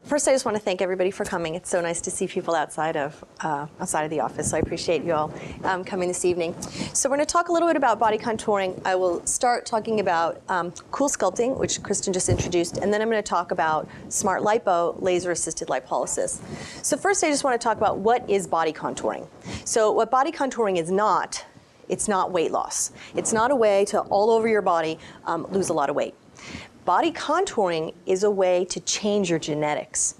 First, I just want to thank everybody for coming. It's so nice to see people outside of the office, so I appreciate you all coming this evening. So we're going to talk a little bit about body contouring. I will start talking about Coolsculpting, which Kristen just introduced, and then I'm going to talk about smart lipo, laser-assisted lipolysis. So first, I just want to talk about what is body contouring. So what body contouring is not, it's not weight loss. It's not a way to all over your body lose a lot of weight. Body contouring is a way to change your genetics.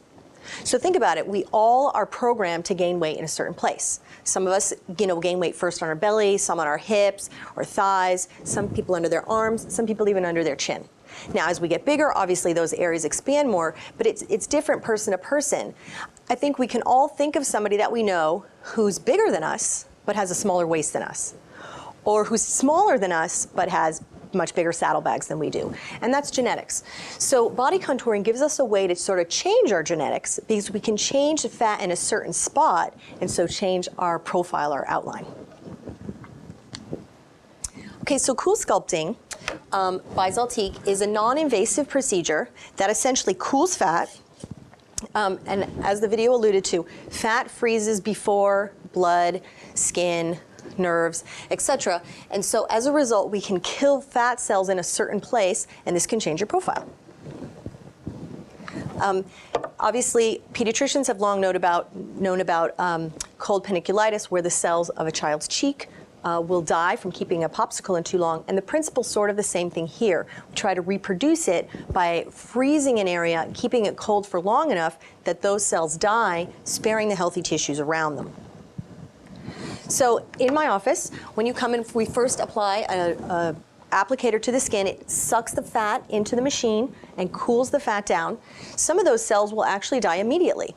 So think about it, we all are programmed to gain weight in a certain place. Some of us, gain weight first on our belly, some on our hips or thighs, some people under their arms, some people even under their chin. Now, as we get bigger, obviously those areas expand more, but it's different person to person. I think we can all think of somebody that we know who's bigger than us, but has a smaller waist than us, or who's smaller than us, but has much bigger saddlebags than we do. And that's genetics. So body contouring gives us a way to sort of change our genetics because we can change the fat in a certain spot and so change our profile, our outline. Okay, so Coolsculpting by Zeltiq is a non-invasive procedure that essentially cools fat. And as the video alluded to, fat freezes before blood, skin, nerves, etc. And so as a result, we can kill fat cells in a certain place, and this can change your profile. Obviously, pediatricians have long known about cold paniculitis, where the cells of a child's cheek will die from keeping a popsicle in too long. And the principle's sort of the same thing here. We try to reproduce it by freezing an area, keeping it cold for long enough that those cells die, sparing the healthy tissues around them. So in my office, when you come in, we first apply an applicator to the skin. It sucks the fat into the machine and cools the fat down. Some of those cells will actually die immediately.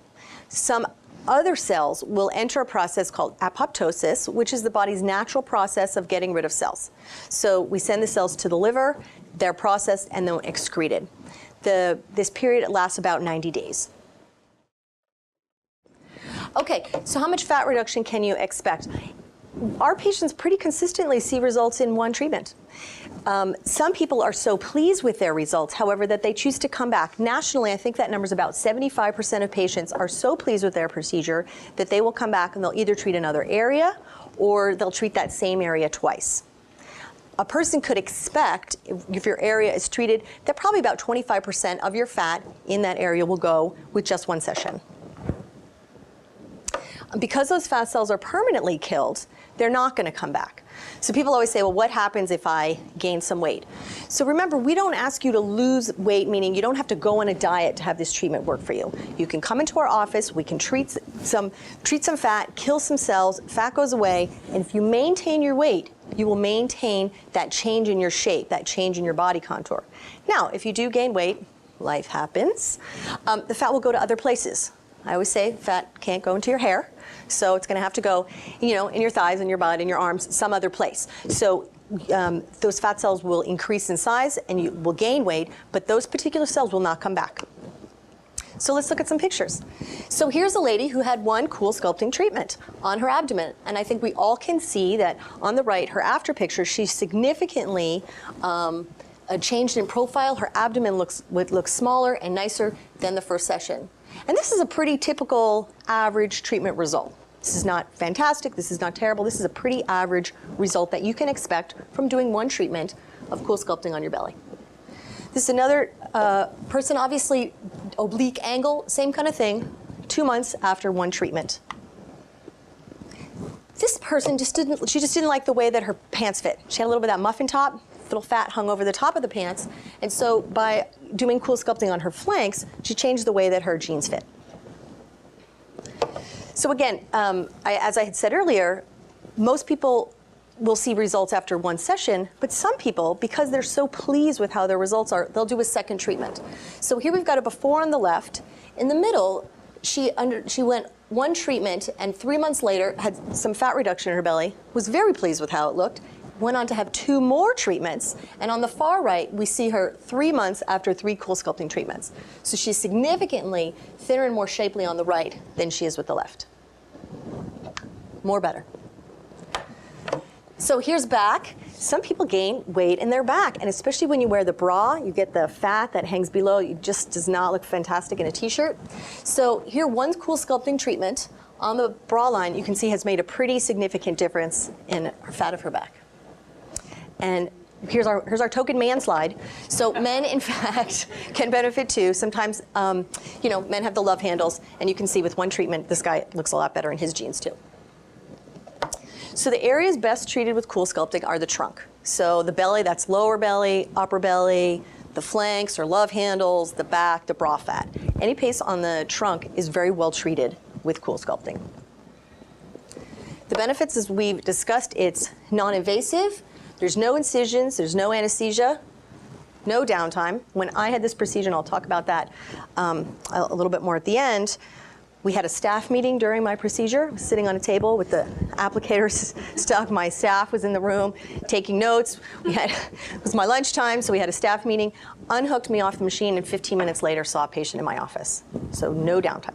Some other cells will enter a process called apoptosis, which is the body's natural process of getting rid of cells. So we send the cells to the liver, they're processed, and then excreted. This period lasts about 90 days. Okay, so how much fat reduction can you expect? Our patients pretty consistently see results in one treatment. Some people are so pleased with their results, however, that they choose to come back. Nationally, I think that number is about 75% of patients are so pleased with their procedure that they will come back and they'll either treat another area or they'll treat that same area twice. A person could expect, if your area is treated, that probably about 25% of your fat in that area will go with just one session. Because those fat cells are permanently killed, they're not going to come back. So people always say, well, what happens if I gain some weight? So remember, we don't ask you to lose weight, meaning you don't have to go on a diet to have this treatment work for you. You can come into our office, we can treat some fat, kill some cells, fat goes away, and if you maintain your weight, you will maintain that change in your shape, that change in your body contour. Now, if you do gain weight, life happens, the fat will go to other places. I always say fat can't go into your hair, so it's going to have to go, in your thighs, in your butt, in your arms, some other place. So those fat cells will increase in size and you will gain weight, but those particular cells will not come back. So let's look at some pictures. So here's a lady who had one Coolsculpting treatment on her abdomen, and I think we all can see that on the right, her after picture, she's significantly changed in profile. Her abdomen looks smaller and nicer than the first session. And this is a pretty typical average treatment result. This is not fantastic, this is not terrible, this is a pretty average result that you can expect from doing one treatment of Coolsculpting on your belly. This is another person, obviously oblique angle, same kind of thing, 2 months after one treatment. This person just didn't like the way that her pants fit. She had a little bit of that muffin top, little fat hung over the top of the pants, and so by doing Coolsculpting on her flanks, she changed the way that her jeans fit. So again, as I had said earlier, most people will see results after one session, but some people, because they're so pleased with how their results are, they'll do a second treatment. So here we've got a before on the left. In the middle, she went one treatment and 3 months later had some fat reduction in her belly, was very pleased with how it looked, went on to have 2 more treatments, and on the far right, we see her 3 months after 3 Coolsculpting treatments. So she's significantly thinner and more shapely on the right than she is with the left. More better. So here's back. Some people gain weight in their back, and especially when you wear the bra, you get the fat that hangs below. It just does not look fantastic in a t-shirt. So here, one Coolsculpting treatment on the bra line, you can see has made a pretty significant difference in her fat of her back. And here's our token man slide. So men, in fact, can benefit too. Sometimes, you know, men have the love handles, and you can see with one treatment, this guy looks a lot better in his jeans too. So the areas best treated with Coolsculpting are the trunk. So the belly, that's lower belly, upper belly, the flanks or love handles, the back, the bra fat. Any place on the trunk is very well treated with Coolsculpting. The benefits, as we've discussed, it's non-invasive. There's no incisions, there's no anesthesia, no downtime. When I had this procedure, and I'll talk about that a little bit more at the end, we had a staff meeting during my procedure. I was sitting on a table with the applicators stuck. My staff was in the room taking notes. It was my lunchtime, so we had a staff meeting, unhooked me off the machine, and 15 minutes later saw a patient in my office. So no downtime.